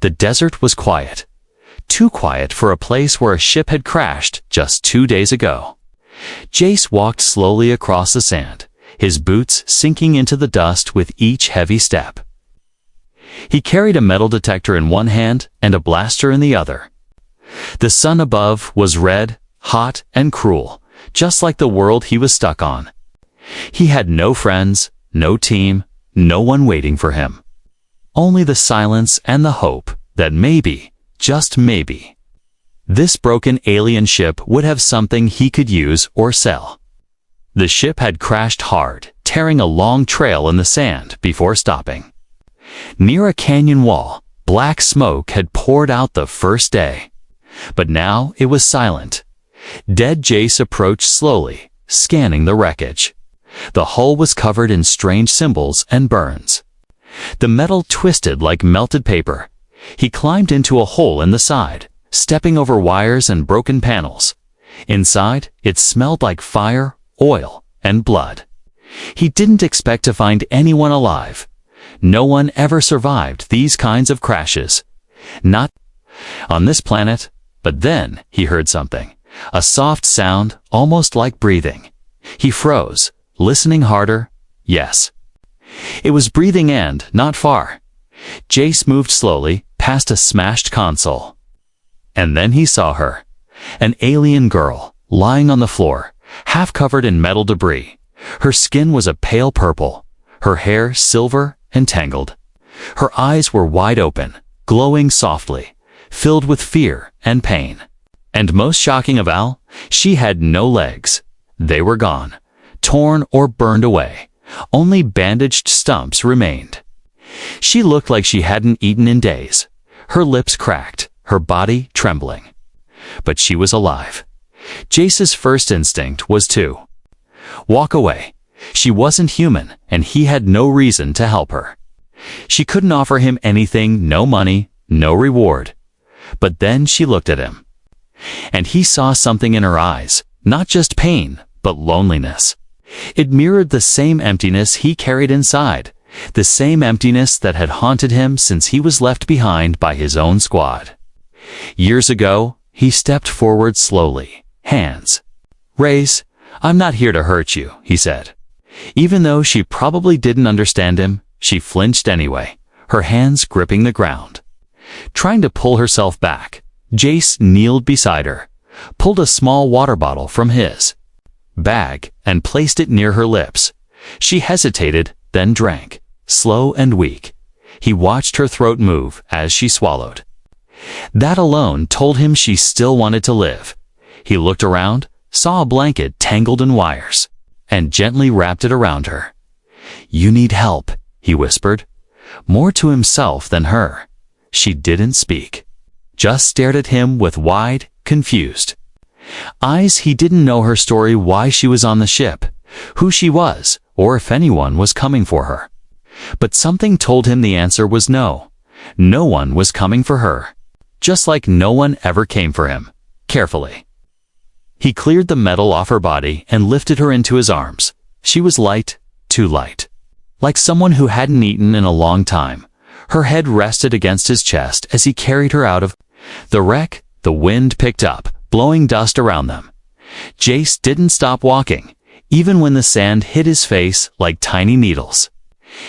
The desert was quiet. Too quiet for a place where a ship had crashed just 2 days ago. Jace walked slowly across the sand, his boots sinking into the dust with each heavy step. He carried a metal detector in one hand and a blaster in the other. The sun above was red, hot, and cruel, just like the world he was stuck on. He had no friends, no team, no one waiting for him. Only the silence and the hope that maybe, just maybe, this broken alien ship would have something he could use or sell. The ship had crashed hard, tearing a long trail in the sand before stopping. Near a canyon wall, black smoke had poured out the first day. But now it was silent. Dead Jace approached slowly, scanning the wreckage. The hull was covered in strange symbols and burns. The metal twisted like melted paper. He climbed into a hole in the side, stepping over wires and broken panels. Inside, it smelled like fire, oil, and blood. He didn't expect to find anyone alive. No one ever survived these kinds of crashes. Not on this planet. But then he heard something. A soft sound, almost like breathing. He froze, listening harder. Yes. It was breathing and not far. Jace moved slowly past a smashed console. And then he saw her. An alien girl, lying on the floor, half covered in metal debris. Her skin was a pale purple, her hair silver and tangled. Her eyes were wide open, glowing softly, filled with fear and pain. And most shocking of all, she had no legs. They were gone, torn or burned away. Only bandaged stumps remained. She looked like she hadn't eaten in days, her lips cracked, her body trembling. But she was alive. Jace's first instinct was to walk away. She wasn't human, and he had no reason to help her. She couldn't offer him anything, no money, no reward. But then she looked at him. And he saw something in her eyes, not just pain, but loneliness. It mirrored the same emptiness he carried inside, the same emptiness that had haunted him since he was left behind by his own squad. Years ago, he stepped forward slowly, hands raised. "I'm not here to hurt you," he said. Even though she probably didn't understand him, she flinched anyway, her hands gripping the ground. Trying to pull herself back, Jace kneeled beside her, pulled a small water bottle from his bag, and placed it near her lips. She hesitated, then drank, slow and weak. He watched her throat move as she swallowed. That alone told him she still wanted to live. He looked around, saw a blanket tangled in wires, and gently wrapped it around her. "You need help," he whispered, more to himself than her. She didn't speak, just stared at him with wide, confused eyes. He didn't know her story, why she was on the ship, who she was, or if anyone was coming for her. But something told him the answer was no. No one was coming for her, just like no one ever came for him. Carefully, he cleared the metal off her body and lifted her into his arms. She was light, too light, like someone who hadn't eaten in a long time. Her head rested against his chest as he carried her out of the wreck. The wind picked up, blowing dust around them. Jace didn't stop walking, even when the sand hit his face like tiny needles.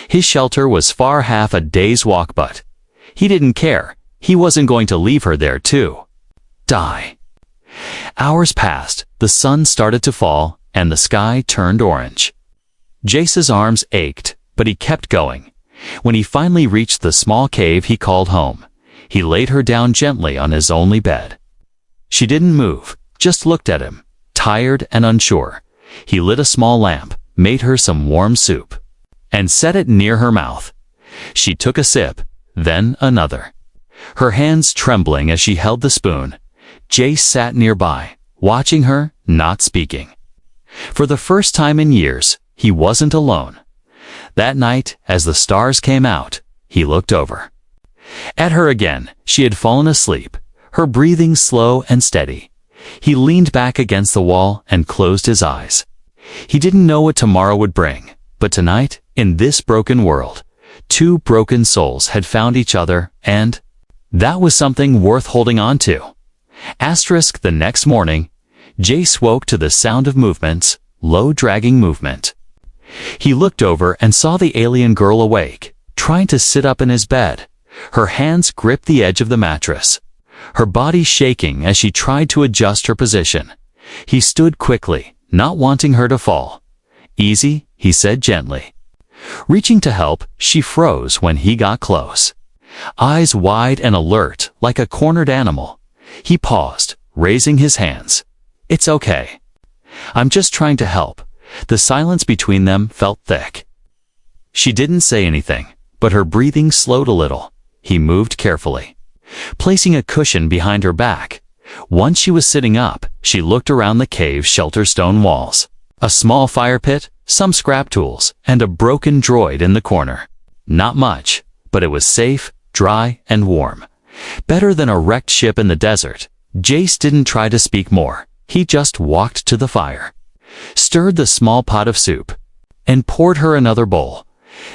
His shelter was far half a day's walk, but he didn't care. He wasn't going to leave her there to die. Hours passed, the sun started to fall, and the sky turned orange. Jace's arms ached, but he kept going. When he finally reached the small cave he called home, he laid her down gently on his only bed. She didn't move, just looked at him, tired and unsure. He lit a small lamp, made her some warm soup, and set it near her mouth. She took a sip, then another, her hands trembling as she held the spoon. Jace sat nearby, watching her, not speaking. For the first time in years, he wasn't alone. That night, as the stars came out, he looked over at her again. She had fallen asleep, her breathing slow and steady. He leaned back against the wall and closed his eyes. He didn't know what tomorrow would bring, but tonight, in this broken world, two broken souls had found each other, and That was something worth holding on to. Asterisk the next morning, Jace woke to the sound of movements, low dragging movement. He looked over and saw the alien girl awake, trying to sit up in his bed. Her hands gripped the edge of the mattress, her body shaking as she tried to adjust her position. He stood quickly, not wanting her to fall. "Easy," he said gently. Reaching to help, she froze when he got close. Eyes wide and alert, like a cornered animal. He paused, raising his hands. "It's okay. I'm just trying to help." The silence between them felt thick. She didn't say anything, but her breathing slowed a little. He moved carefully, placing a cushion behind her back. Once she was sitting up, she looked around the cave's shelter stone walls. A small fire pit, some scrap tools, and a broken droid in the corner. Not much, but it was safe, dry, and warm. Better than a wrecked ship in the desert. Jace didn't try to speak more. He just walked to the fire, stirred the small pot of soup, and poured her another bowl.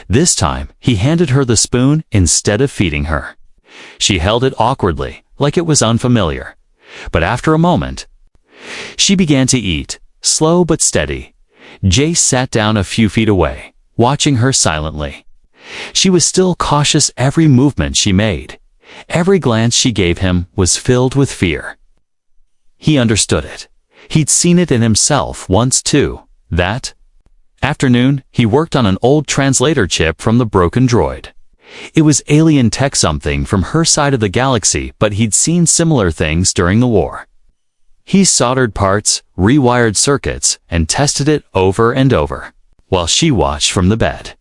This time, he handed her the spoon instead of feeding her. She held it awkwardly, like it was unfamiliar. But after a moment, she began to eat, slow but steady. Jace sat down a few feet away, watching her silently. She was still cautious every movement she made. Every glance she gave him was filled with fear. He understood it. He'd seen it in himself once too. That afternoon, he worked on an old translator chip from the broken droid. It was alien tech, something from her side of the galaxy, but he'd seen similar things during the war. He soldered parts, rewired circuits, and tested it over and over, while she watched from the bed.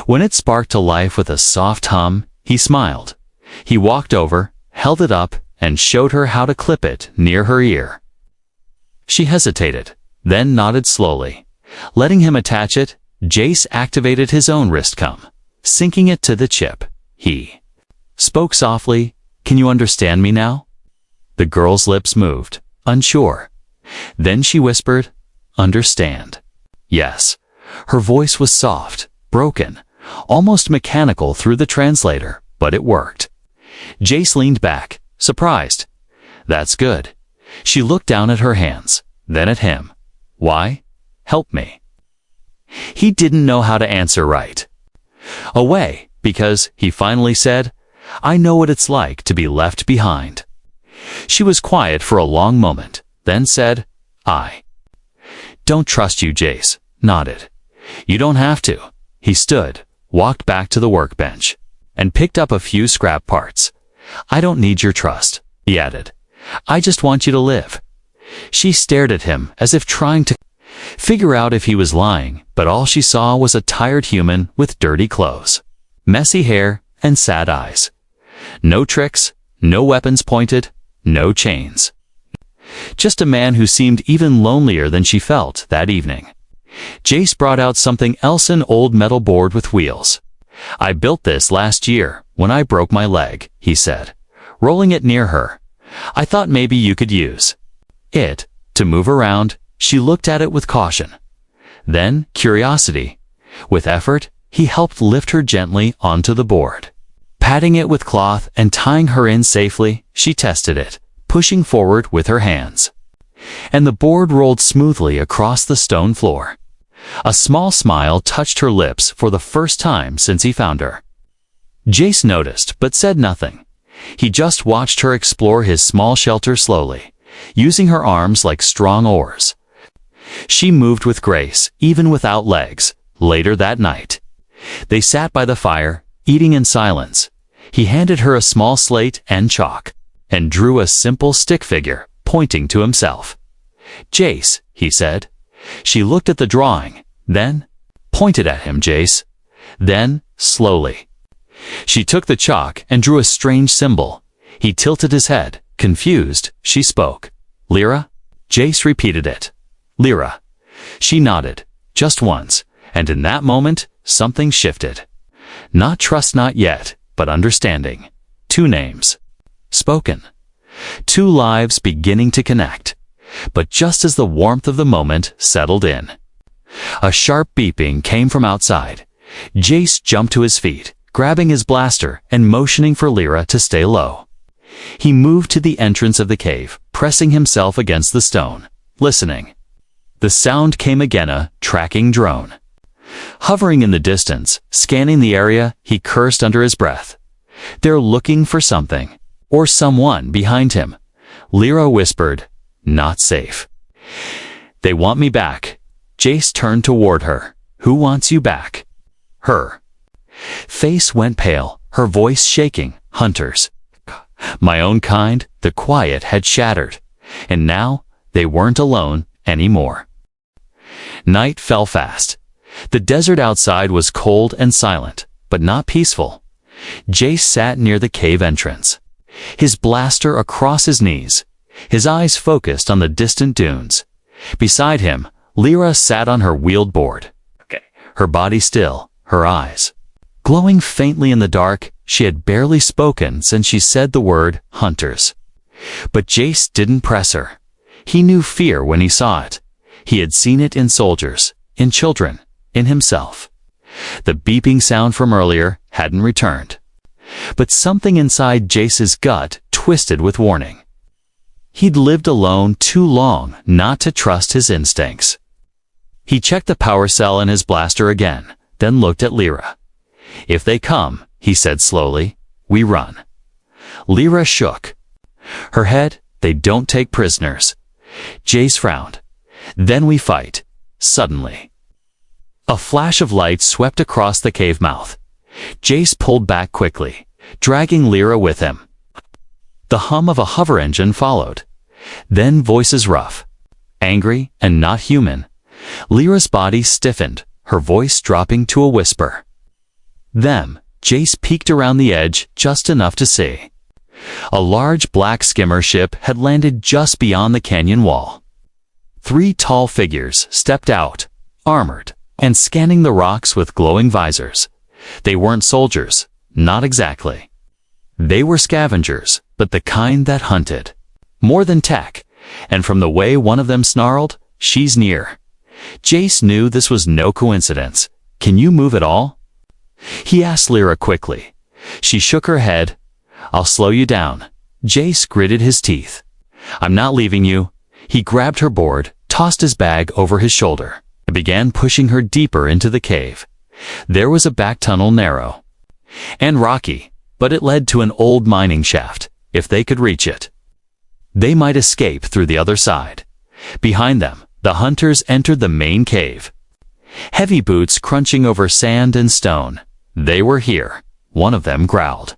When it sparked to life with a soft hum, he smiled. He walked over, held it up, and showed her how to clip it near her ear. She hesitated, then nodded slowly. Letting him attach it, Jace activated his own wrist cum, sinking it to the chip. He spoke softly, "Can you understand me now?" The girl's lips moved, unsure. Then she whispered, "Understand." Yes. Her voice was soft, broken, almost mechanical through the translator, but it worked. Jace leaned back, surprised. "That's good." She looked down at her hands, then at him. "Why? Help me." He didn't know how to answer right away, because, he finally said, "I know what it's like to be left behind." She was quiet for a long moment, then said, "I don't trust you." Jace nodded. "You don't have to." He stood, walked back to the workbench, and picked up a few scrap parts. "I don't need your trust," he added. "I just want you to live." She stared at him as if trying to figure out if he was lying, but all she saw was a tired human with dirty clothes, messy hair, and sad eyes. No tricks, no weapons pointed, no chains. Just a man who seemed even lonelier than she felt that evening. Jace brought out something else, an old metal board with wheels. "I built this last year, when I broke my leg," he said, rolling it near her. "I thought maybe you could use it to move around." She looked at it with caution, then curiosity. With effort, he helped lift her gently onto the board. Patting it with cloth and tying her in safely, she tested it, pushing forward with her hands. And the board rolled smoothly across the stone floor. A small smile touched her lips for the first time since he found her. Jace noticed but said nothing. He just watched her explore his small shelter slowly, using her arms like strong oars. She moved with grace, even without legs. Later that night, they sat by the fire, eating in silence. He handed her a small slate and chalk, and drew a simple stick figure, pointing to himself. "Jace," he said. She looked at the drawing, then pointed at him. "Jace." Then, slowly, she took the chalk and drew a strange symbol. He tilted his head, confused. She spoke. "Lyra?" Jace repeated it. "Lyra." She nodded, just once, and in that moment, something shifted. Not trust, not yet, but understanding. Two names. Spoken. Two lives beginning to connect. But just as the warmth of the moment settled in, a sharp beeping came from outside. Jace jumped to his feet, grabbing his blaster and motioning for Lyra to stay low. He moved to the entrance of the cave, pressing himself against the stone, listening. The sound came again, a tracking drone. Hovering in the distance, scanning the area, he cursed under his breath. They're looking for something, or someone behind him. Lyra whispered, not safe. They want me back. Jace turned toward her. Who wants you back? Her. Face went pale, her voice shaking. Hunters. My own kind. The quiet had shattered. And now, they weren't alone anymore. Night fell fast. The desert outside was cold and silent, but not peaceful. Jace sat near the cave entrance, his blaster across his knees, his eyes focused on the distant dunes. Beside him, Lyra sat on her wheeled board. Her body still, her eyes glowing faintly in the dark. She had barely spoken since she said the word hunters. But Jace didn't press her. He knew fear when he saw it. He had seen it in soldiers, in children, in himself. The beeping sound from earlier hadn't returned. But something inside Jace's gut twisted with warning. He'd lived alone too long not to trust his instincts. He checked the power cell in his blaster again, then looked at Lyra. If they come, he said slowly, we run. Lyra shook. Her head, they don't take prisoners. Jace frowned. Then we fight. Suddenly. A flash of light swept across the cave mouth. Jace pulled back quickly, dragging Lyra with him. The hum of a hover engine followed. Then voices rough, angry, and not human. Lyra's body stiffened, her voice dropping to a whisper. Them. Jace peeked around the edge just enough to see. A large black skimmer ship had landed just beyond the canyon wall. 3 tall figures stepped out, armored, and scanning the rocks with glowing visors. They weren't soldiers, not exactly. They were scavengers, but the kind that hunted. More than tech, and from the way one of them snarled, she's near. Jace knew this was no coincidence. Can you move at all? He asked Lyra quickly. She shook her head. I'll slow you down. Jace gritted his teeth. I'm not leaving you. He grabbed her board, tossed his bag over his shoulder, and began pushing her deeper into the cave. There was a back tunnel, narrow and rocky, but it led to an old mining shaft. If they could reach it, they might escape through the other side. Behind them, the hunters entered the main cave. Heavy boots crunching over sand and stone. They were here. One of them growled.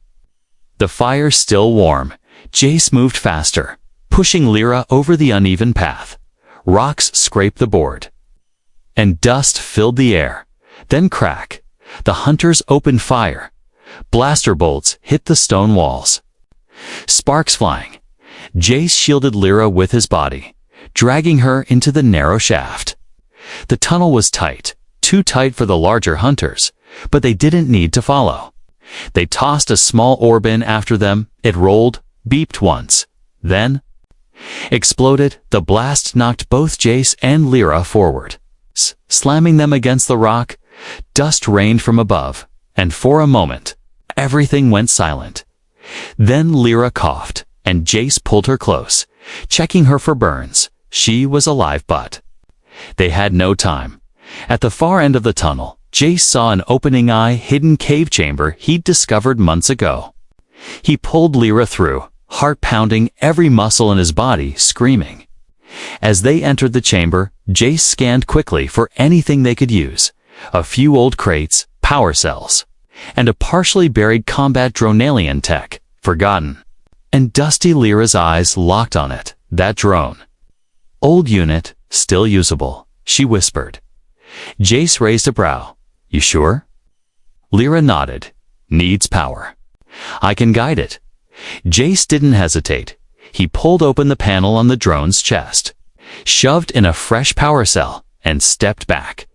The fire still warm. Jace moved faster, pushing Lyra over the uneven path. Rocks scraped the board, and dust filled the air. Then crack. The hunters opened fire. Blaster bolts hit the stone walls. Sparks flying. Jace shielded Lyra with his body, dragging her into the narrow shaft. The tunnel was tight, too tight for the larger hunters, but they didn't need to follow. They tossed a small orb in after them. It rolled, beeped once, then exploded. The blast knocked both Jace and Lyra forward, slamming them against the rock. Dust rained from above, and for a moment, everything went silent. Then Lyra coughed, and Jace pulled her close, checking her for burns. She was alive, but they had no time. At the far end of the tunnel, Jace saw an opening hidden cave chamber he'd discovered months ago. He pulled Lyra through, heart pounding, every muscle in his body screaming. As they entered the chamber, Jace scanned quickly for anything they could use. A few old crates, power cells, and a partially buried combat drone alien tech, forgotten. And dusty. Lyra's eyes locked on it. That drone. Old unit, still usable, she whispered. Jace raised a brow. You sure? Lyra nodded. Needs power. I can guide it. Jace didn't hesitate. He pulled open the panel on the drone's chest, shoved in a fresh power cell, and stepped back.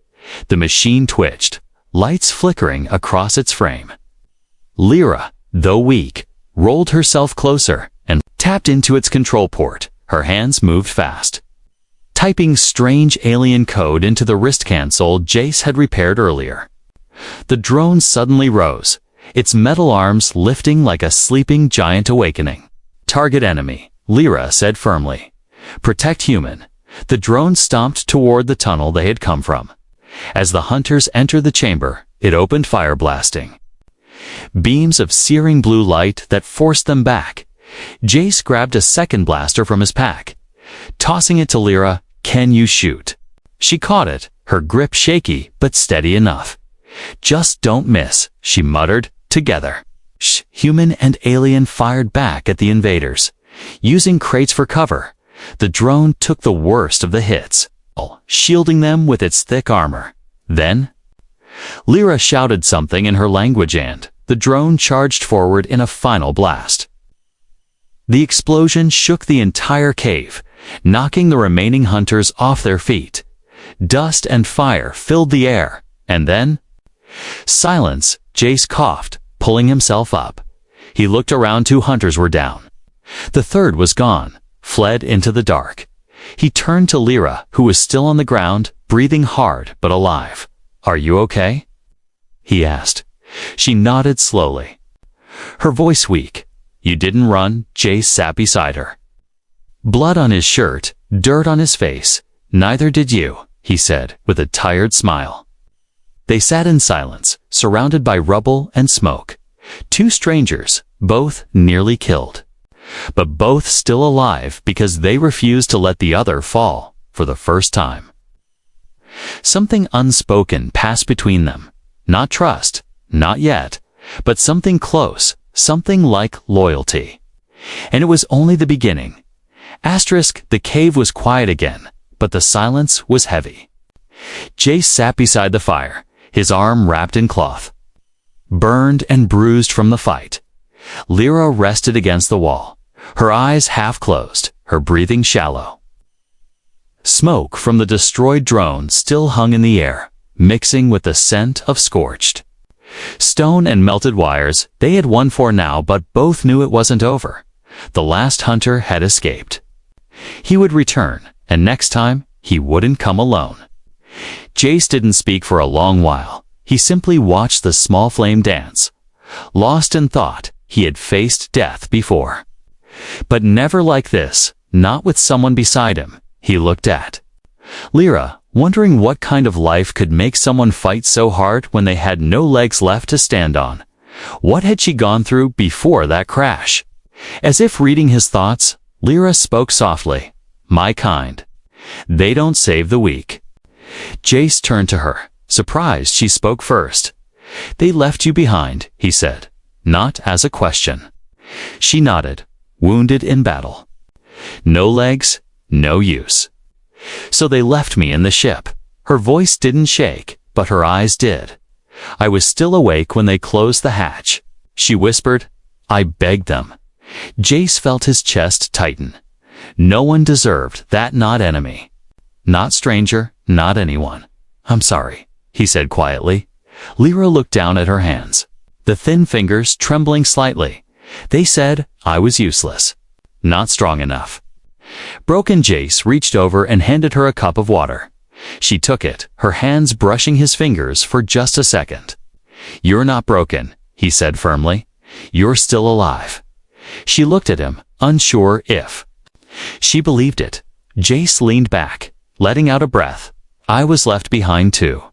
The machine twitched, lights flickering across its frame. Lyra, though weak, rolled herself closer and tapped into its control port. Her hands moved fast, typing strange alien code into the wrist console Jace had repaired earlier. The drone suddenly rose, its metal arms lifting like a sleeping giant awakening. "Target enemy," Lyra said firmly. "Protect human." The drone stomped toward the tunnel they had come from. As the hunters entered the chamber, it opened fire, blasting beams of searing blue light that forced them back. Jace grabbed a second blaster from his pack. Tossing it to Lyra, "Can you shoot?" She caught it, her grip shaky but steady enough. "Just don't miss," she muttered. Together, human and alien fired back at the invaders. Using crates for cover, the drone took the worst of the hits, shielding them with its thick armor. Then, Lyra shouted something in her language and the drone charged forward in a final blast. The explosion shook the entire cave, knocking the remaining hunters off their feet. Dust and fire filled the air, and then, silence. Jace coughed, pulling himself up. He looked around. 2 hunters were down. The third was gone, fled into the dark. He turned to Lyra, who was still on the ground, breathing hard but alive. "Are you okay?" he asked. She nodded slowly, her voice weak. "You didn't run." Jace sat beside her. Blood on his shirt, dirt on his face. "Neither did you," he said with a tired smile. They sat in silence, surrounded by rubble and smoke. 2 strangers, both nearly killed, but both still alive because they refused to let the other fall for the first time. Something unspoken passed between them. Not trust, not yet, but something close, something like loyalty. And it was only the beginning. The cave was quiet again, but the silence was heavy. Jace sat beside the fire, his arm wrapped in cloth, burned and bruised from the fight. Lyra rested against the wall, her eyes half closed, her breathing shallow. Smoke from the destroyed drone still hung in the air, mixing with the scent of scorched stone and melted wires. They had won for now, but both knew it wasn't over. The last hunter had escaped. He would return, and next time, he wouldn't come alone. Jace didn't speak for a long while. He simply watched the small flame dance, lost in thought. He had faced death before, but never like this, not with someone beside him. He looked at Lyra, wondering what kind of life could make someone fight so hard when they had no legs left to stand on. What had she gone through before that crash? As if reading his thoughts, Lyra spoke softly. "My kind. They don't save the weak." Jace turned to her, surprised she spoke first. "They left you behind," he said, not as a question. She nodded. "Wounded in battle. No legs, no use. So they left me in the ship." Her voice didn't shake, but her eyes did. "I was still awake when they closed the hatch," she whispered. "I begged them." Jace felt his chest tighten. No one deserved that, not enemy, not stranger, not anyone. "I'm sorry," he said quietly. Lyra looked down at her hands, the thin fingers trembling slightly. "They said I was useless, not strong enough." Broken. Jace reached over and handed her a cup of water. She took it, her hands brushing his fingers for just a second. "You're not broken," he said firmly. "You're still alive." She looked at him, unsure if she believed it. Jace leaned back, letting out a breath. "I was left behind too,"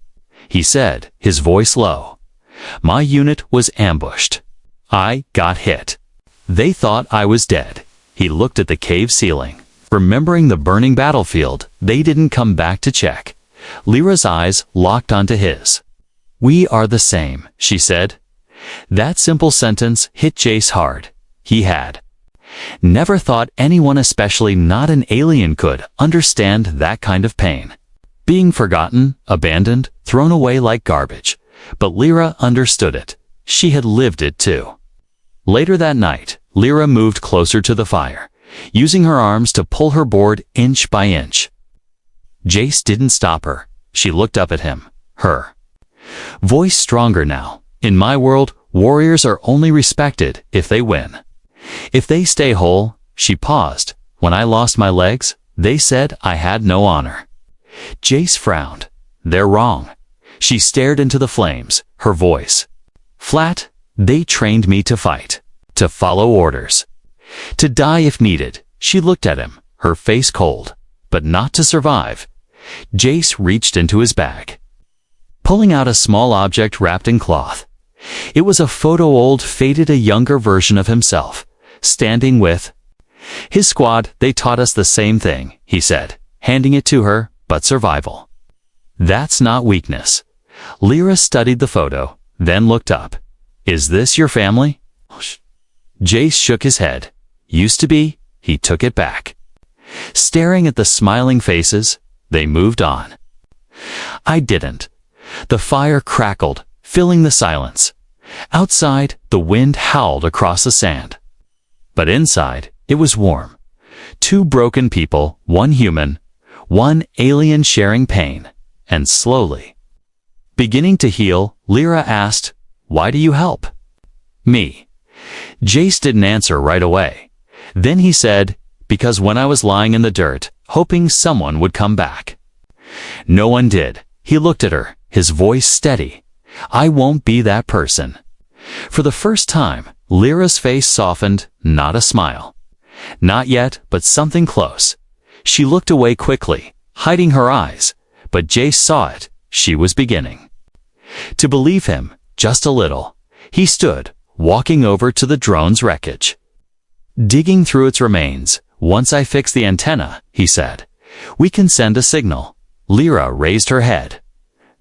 he said, his voice low. "My unit was ambushed. I got hit. They thought I was dead." He looked at the cave ceiling, remembering the burning battlefield. They didn't come back to check. Lyra's eyes locked onto his. "We are the same," she said. That simple sentence hit Jace hard. He had never thought anyone, especially not an alien, could understand that kind of pain. Being forgotten, abandoned, thrown away like garbage. But Lyra understood it. She had lived it too. Later that night, Lyra moved closer to the fire, using her arms to pull her board inch by inch. Jace didn't stop her. She looked up at him, her voice stronger now. "In my world, warriors are only respected if they win. If they stay whole." She paused. "When I lost my legs, they said I had no honor." Jace frowned. "They're wrong." She stared into the flames, her voice flat, They trained me to fight, to follow orders, to die if needed. She looked at him, her face cold, but not to survive. Jace reached into his bag, pulling out a small object wrapped in cloth. It was a photo old, faded, a younger version of himself, standing with his squad. They taught us the same thing, he said, handing it to her, but survival. That's not weakness. Lyra studied the photo, then looked up. Is this your family? Jace shook his head. Used to be. He took it back. Staring at the smiling faces, they moved on. I didn't. The fire crackled, filling the silence. Outside, the wind howled across the sand. But inside, it was warm. Two broken people, one human, one alien sharing pain, and slowly beginning to heal. Lyra asked, "Why do you help?" Me. Jace didn't answer right away. Then he said, "Because when I was lying in the dirt, hoping someone would come back. No one did." He looked at her, his voice steady. "I won't be that person." For the first time, Lyra's face softened, not a smile. Not yet, but something close. She looked away quickly, hiding her eyes, but Jace saw it. She was beginning to believe him, just a little. He stood, walking over to the drone's wreckage, digging through its remains. "Once I fix the antenna," he said, "we can send a signal." Lyra raised her head.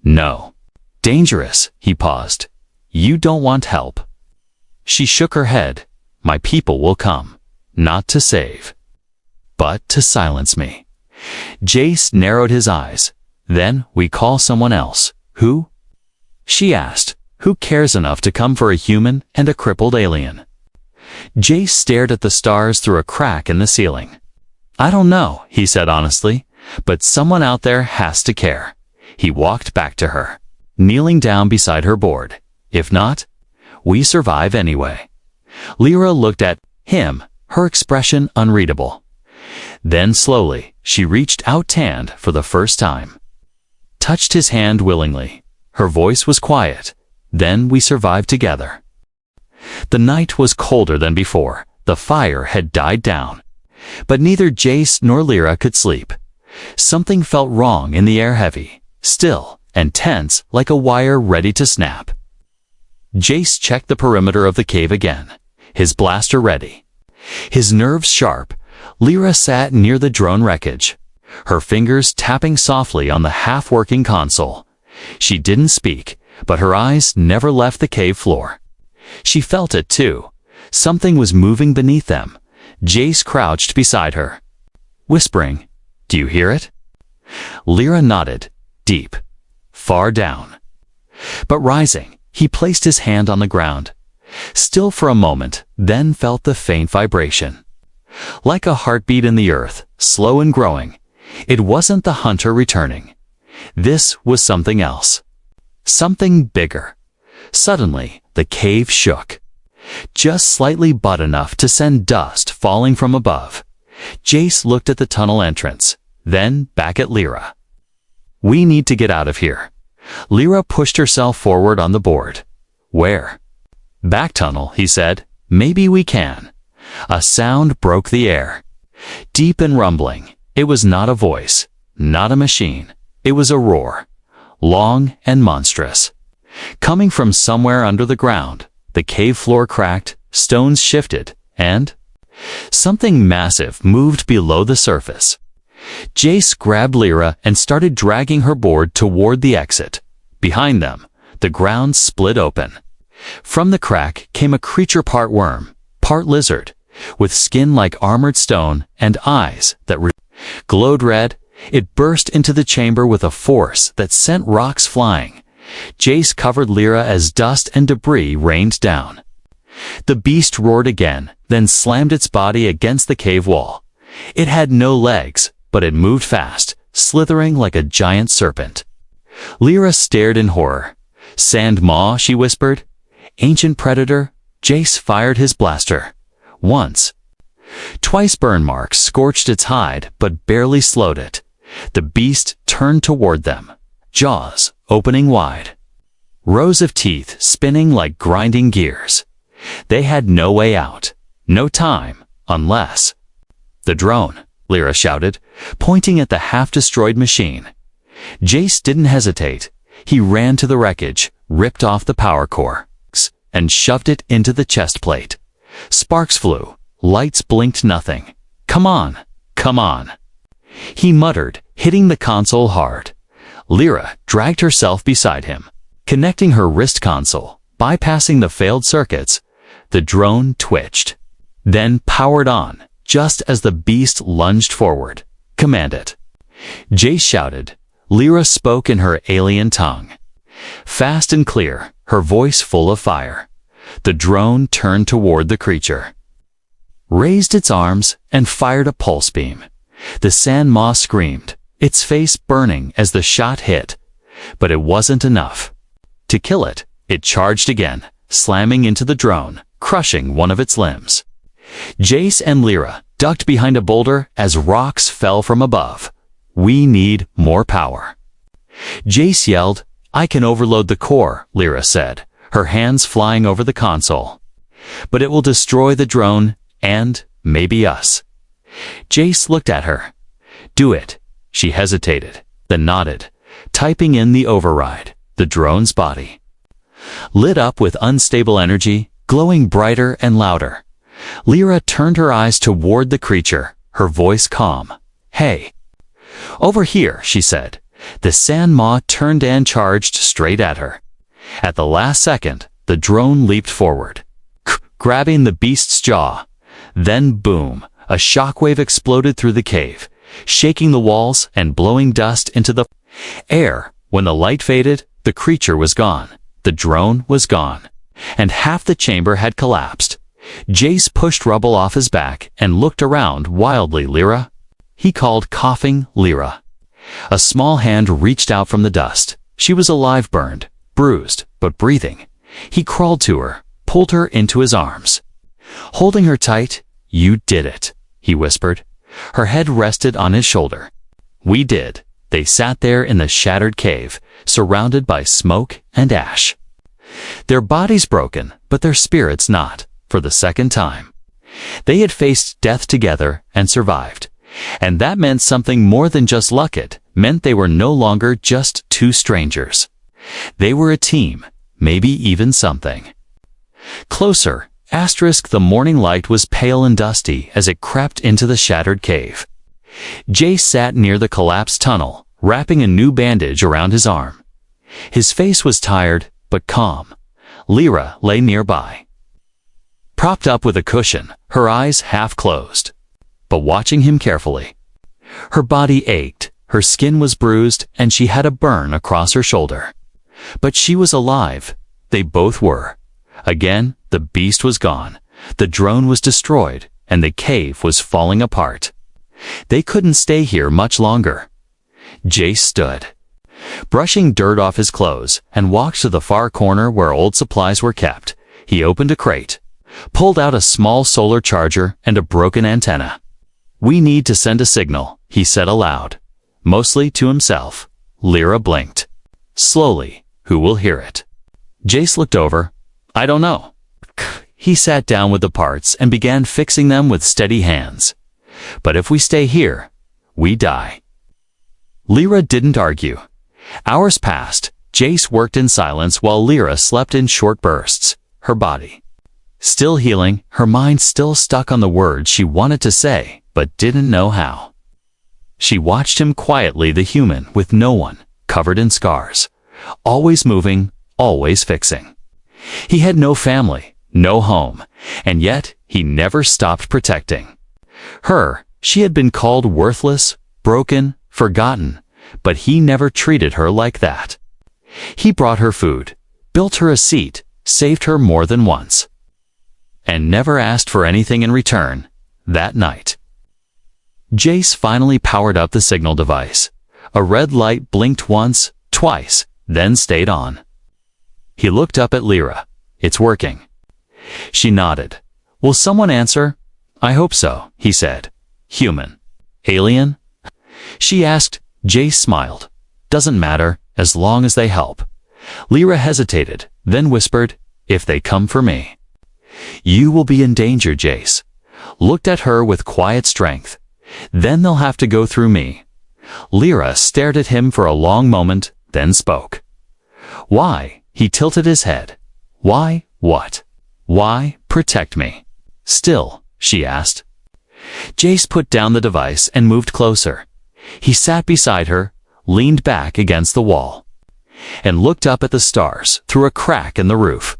"No. Dangerous," he paused. "You don't want help." She shook her head. "My people will come, not to save, but to silence me." Jace narrowed his eyes. "Then we call someone else." "Who?" she asked. "Who cares enough to come for a human and a crippled alien?" Jace stared at the stars through a crack in the ceiling. "I don't know," he said honestly, "but someone out there has to care." He walked back to her, kneeling down beside her board. "If not, we survive anyway." Lyra looked at him, her expression unreadable. Then slowly, she reached out, hand for the first time, touched his hand willingly. Her voice was quiet. "Then we survived together." The night was colder than before. The fire had died down. But neither Jace nor Lyra could sleep. Something felt wrong in the air, heavy, still, and tense, like a wire ready to snap. Jace checked the perimeter of the cave again, his blaster ready, his nerves sharp. Lyra sat near the drone wreckage, her fingers tapping softly on the half-working console. She didn't speak, but her eyes never left the cave floor. She felt it too. Something was moving beneath them. Jace crouched beside her, whispering, "Do you hear it?" Lyra nodded, deep, far down. But rising, he placed his hand on the ground, still for a moment, then felt the faint vibration. Like a heartbeat in the earth, slow and growing. It wasn't the hunter returning. This was something else. Something bigger. Suddenly, the cave shook. Just slightly, but enough to send dust falling from above. Jace looked at the tunnel entrance, then back at Lyra. "We need to get out of here." Lyra pushed herself forward on the board. "Where?" "Back tunnel," he said. "Maybe we can." A sound broke the air, deep and rumbling. It was not a voice, not a machine. It was a roar, long and monstrous, coming from somewhere under the ground. The cave floor cracked, stones shifted, and something massive moved below the surface. Jace grabbed Lyra and started dragging her board toward the exit. Behind them, the ground split open. From the crack came a creature part worm, part lizard, with skin like armored stone and eyes that glowed red. It burst into the chamber with a force that sent rocks flying. Jace covered Lyra as dust and debris rained down. The beast roared again, then slammed its body against the cave wall. It had no legs, but it moved fast, slithering like a giant serpent. Lyra stared in horror. "Sand Maw," she whispered. "Ancient predator." Jace fired his blaster. Once. Twice burn marks scorched its hide, but barely slowed it. The beast turned toward them, jaws opening wide. rows of teeth spinning like grinding gears. They had no way out, no time, unless... "The drone," Lyra shouted, pointing at the half-destroyed machine. Jace didn't hesitate. He ran to the wreckage, ripped off the power core, and shoved it into the chest plate. Sparks flew. Lights blinked nothing. "Come on, come on," he muttered, hitting the console hard. Lyra dragged herself beside him, connecting her wrist console, bypassing the failed circuits. The drone twitched, then powered on, just as the beast lunged forward. "Command it," Jace shouted. Lyra spoke in her alien tongue. Fast and clear, her voice full of fire. The drone turned toward the creature, raised its arms, and fired a pulse beam. The sand maw screamed, its face burning as the shot hit. But it wasn't enough. To kill it, it charged again, slamming into the drone, crushing one of its limbs. Jace and Lyra ducked behind a boulder as rocks fell from above. "We need more power." Jace yelled. "I can overload the core," Lyra said, her hands flying over the console. "But it will destroy the drone and maybe us." Jace looked at her. "Do it." She hesitated, then nodded, typing in the override. The drone's body lit up with unstable energy, glowing brighter and louder. Lyra turned her eyes toward the creature, her voice calm. "Hey." "Over here," she said. The sand maw turned and charged straight at her. At the last second, the drone leaped forward, grabbing the beast's jaw. Then boom, a shockwave exploded through the cave, shaking the walls and blowing dust into the air. When the light faded, the creature was gone. The drone was gone, and half the chamber had collapsed. Jace pushed rubble off his back and looked around wildly. "Lyra?" he called, coughing. "Lyra." A small hand reached out from the dust. She was alive, burned, bruised, but breathing. He crawled to her, pulled her into his arms. Holding her tight, "You did it," he whispered. Her head rested on his shoulder. "We did." They sat there in the shattered cave, surrounded by smoke and ash. Their bodies broken, but their spirits not, for the second time. They had faced death together and survived. And that meant something more than just luck. It meant they were no longer just two strangers. They were a team, maybe even something. Closer, the morning light was pale and dusty as it crept into the shattered cave. Jace sat near the collapsed tunnel, wrapping a new bandage around his arm. His face was tired, but calm. Lyra lay nearby, propped up with a cushion, her eyes half closed, but watching him carefully. Her body ached, her skin was bruised, and she had a burn across her shoulder. But she was alive. They both were. Again, the beast was gone. The drone was destroyed, and the cave was falling apart. They couldn't stay here much longer. Jace stood, brushing dirt off his clothes, and walked to the far corner where old supplies were kept. He opened a crate, pulled out a small solar charger and a broken antenna. "We need to send a signal," he said aloud, mostly to himself. Lyra blinked. "Slowly. Who will hear it?" Jace looked over. "I don't know." He sat down with the parts and began fixing them with steady hands. "But if we stay here, we die." Lyra didn't argue. Hours passed. Jace worked in silence while Lyra slept in short bursts, her body still healing, her mind still stuck on the words she wanted to say, but didn't know how. She watched him quietly, the human with no one, covered in scars, always moving, always fixing. He had no family, no home, and yet he never stopped protecting her. She had been called worthless, broken, forgotten, but he never treated her like that. He brought her food, built her a seat, saved her more than once, and never asked for anything in return. That night, Jace finally powered up the signal device. A red light blinked once, twice, then stayed on. He looked up at Lyra. "It's working." She nodded. "Will someone answer?" "I hope so," he said. "Human? Alien?" she asked. Jace smiled. "Doesn't matter, as long as they help." Lyra hesitated, then whispered, "If they come for me." "You will be in danger," Jace looked at her with quiet strength. "Then they'll have to go through me." Lyra stared at him for a long moment, then spoke. "Why?" He tilted his head. "Why? What? Why protect me?" "Still?" she asked. Jace put down the device and moved closer. He sat beside her, leaned back against the wall, and looked up at the stars through a crack in the roof.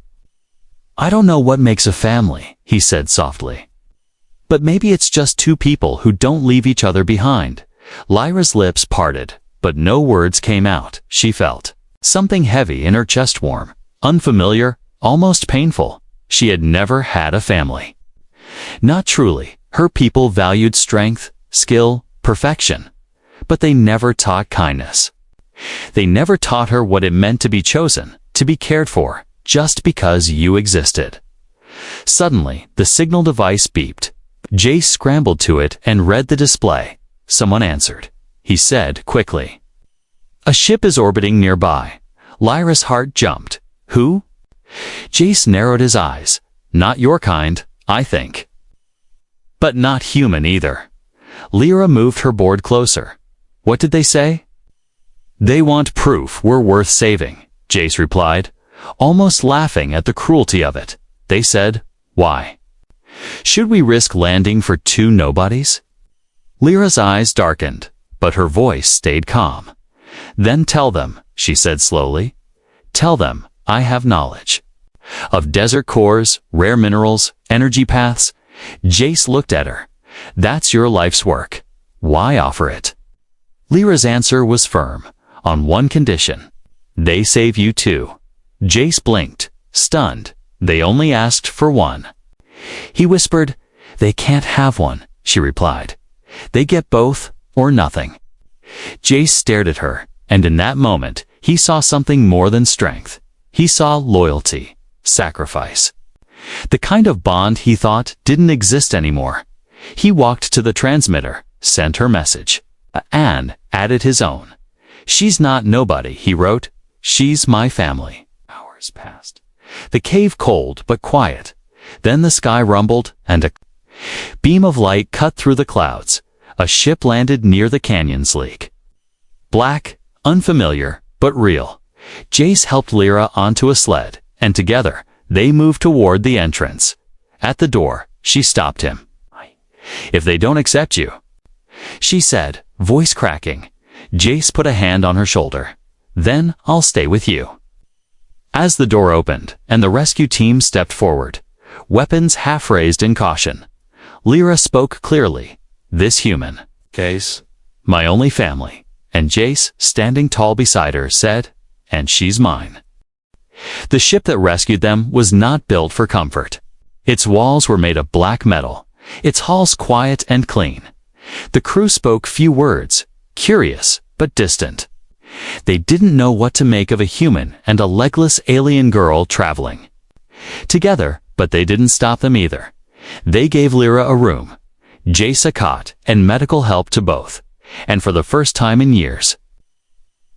"I don't know what makes a family," he said softly. "But maybe it's just two people who don't leave each other behind." Lyra's lips parted, but no words came out. She felt something heavy in her chest, warm, unfamiliar, almost painful. She had never had a family. Not truly. Her people valued strength, skill, perfection. But they never taught kindness. They never taught her what it meant to be chosen, to be cared for, just because you existed. Suddenly, the signal device beeped. Jace scrambled to it and read the display. Someone answered. He said quickly, "A ship is orbiting nearby." Lyra's heart jumped. "Who?" Jace narrowed his eyes. "Not your kind, I think. But not human either." Lyra moved her board closer. "What did they say?" "They want proof we're worth saving," Jace replied, almost laughing at the cruelty of it. They said, "Why? Should we risk landing for two nobodies?" Lyra's eyes darkened, but her voice stayed calm. "Then tell them," she said slowly. "Tell them I have knowledge of desert cores, rare minerals, energy paths." Jace looked at her. "That's your life's work. Why offer it?" Lyra's answer was firm. "On one condition. They save you too." Jace blinked, stunned. "They only asked for one." He whispered, "They can't have one," she replied. "They get both or nothing." Jace stared at her, and in that moment, he saw something more than strength. He saw loyalty, sacrifice. The kind of bond he thought didn't exist anymore. He walked to the transmitter, sent her message, and added his own. "She's not nobody," he wrote. "She's my family." Hours passed. The cave cold but quiet. Then the sky rumbled, and a beam of light cut through the clouds. A ship landed near the canyon's leak. Black, unfamiliar, but real. Jace helped Lyra onto a sled, and together, they moved toward the entrance. At the door, she stopped him. "If they don't accept you," she said, voice cracking. Jace put a hand on her shoulder. "Then I'll stay with you." As the door opened, and the rescue team stepped forward, weapons half raised in caution, Lyra spoke clearly. "This human case, my only family." And Jace, standing tall beside her, said, "And she's mine." The ship that rescued them was not built for comfort. Its walls were made of black metal, its halls quiet and clean. The crew spoke few words, curious but distant. They didn't know what to make of a human and a legless alien girl traveling together, but they didn't stop them either. They gave Lyra a room, Jace a cot, and medical help to both. And for the first time in years,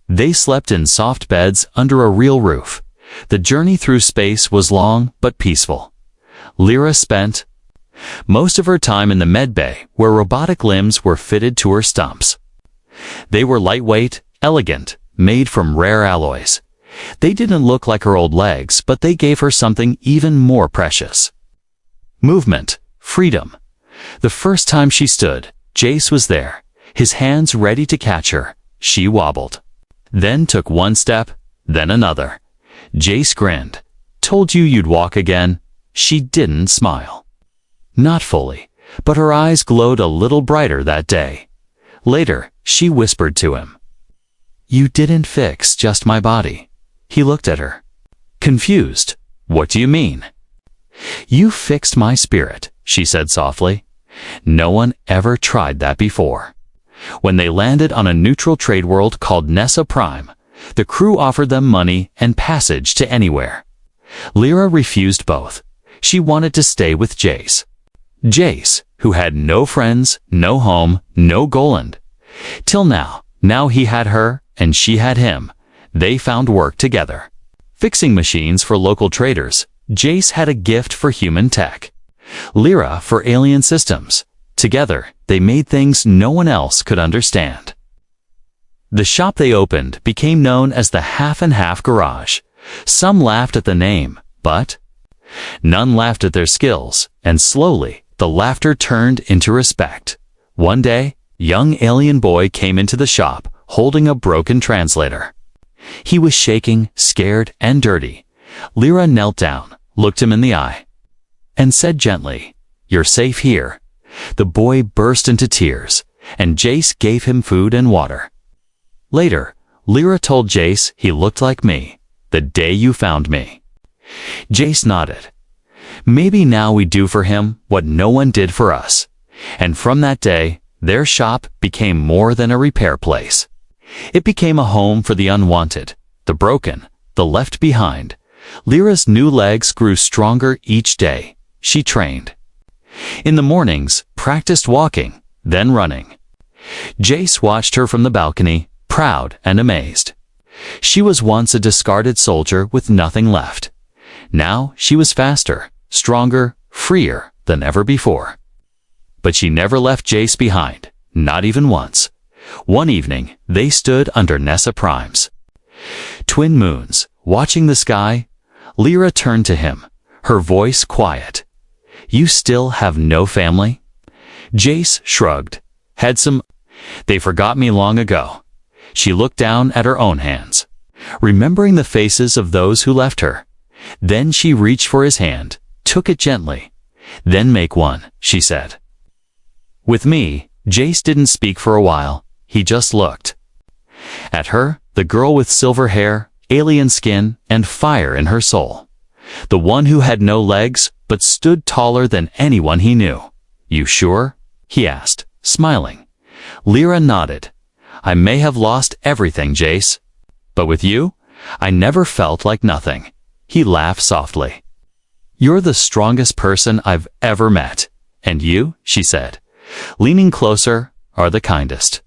they slept in soft beds under a real roof. The journey through space was long but peaceful. Lyra spent most of her time in the med bay, where robotic limbs were fitted to her stumps. They were lightweight, elegant, made from rare alloys. They didn't look like her old legs, but they gave her something even more precious. Movement, freedom. The first time she stood, Jace was there, his hands ready to catch her. She wobbled, then took one step, then another. Jace grinned. "Told you you'd walk again." She didn't smile. Not fully, but her eyes glowed a little brighter that day. Later, she whispered to him, "You didn't fix just my body." He looked at her, confused. "What do you mean?" "You fixed my spirit," she said softly. No one ever tried that before. When they landed on a neutral trade world called Nessa Prime, the crew offered them money and passage to anywhere. Lyra refused both. She wanted to stay with Jace. Jace, who had no friends, no home, no Goland. Till now he had her, and she had him. They found work together. fixing machines for local traders. Jace had a gift for human tech. Lyra for alien systems. Together, they made things no one else could understand. The shop they opened became known as the Half and Half Garage. Some laughed at the name, but none laughed at their skills, and slowly, the laughter turned into respect. One day, young alien boy came into the shop, holding a broken translator. He was shaking, scared, and dirty. Lyra knelt down, looked him in the eye, and said gently, "You're safe here." The boy burst into tears, and Jace gave him food and water. Later, Lyra told Jace he looked like me, the day you found me. Jace nodded. Maybe now we do for him what no one did for us. And from that day, their shop became more than a repair place. It became a home for the unwanted, the broken, the left behind. Lyra's new legs grew stronger each day. She trained. In the mornings, practiced walking, then running. Jace watched her from the balcony, proud and amazed. She was once a discarded soldier with nothing left. Now she was faster, stronger, freer than ever before. But she never left Jace behind, not even once. One evening, they stood under Nessa Prime's twin moons, watching the sky. Lyra turned to him, her voice quiet. "You still have no family?" Jace shrugged. They forgot me long ago." She looked down at her own hands, remembering the faces of those who left her. Then she reached for his hand, took it gently. "Then make one," she said. With me, Jace didn't speak for a while. He just looked at her, the girl with silver hair, alien skin, and fire in her soul. The one who had no legs, but stood taller than anyone he knew. "You sure?" he asked, smiling. Lyra nodded. "I may have lost everything, Jace, but with you, I never felt like nothing." He laughed softly. "You're the strongest person I've ever met. And you," she said, leaning closer, "are the kindest."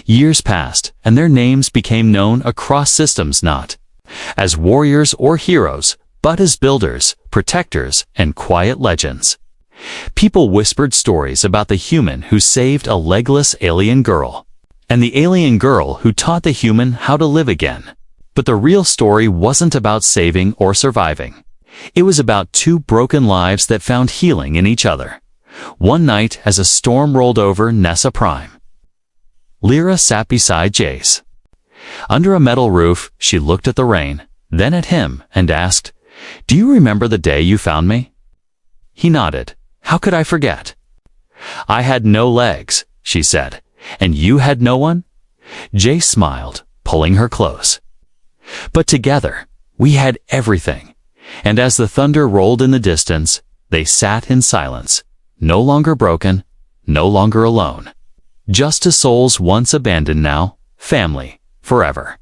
Years passed, and their names became known across systems, not as warriors or heroes, but as builders, protectors, and quiet legends. People whispered stories about the human who saved a legless alien girl, and the alien girl who taught the human how to live again. But the real story wasn't about saving or surviving. It was about two broken lives that found healing in each other. One night, as a storm rolled over Nessa Prime, Lyra sat beside Jace. Under a metal roof, she looked at the rain, then at him, and asked, "Do you remember the day you found me?" He nodded. "How could I forget?" "I had no legs," she said. "And you had no one?" Jace smiled, pulling her close. "But together, we had everything." And as the thunder rolled in the distance, they sat in silence, no longer broken, no longer alone. Just as souls once abandoned now, family, forever.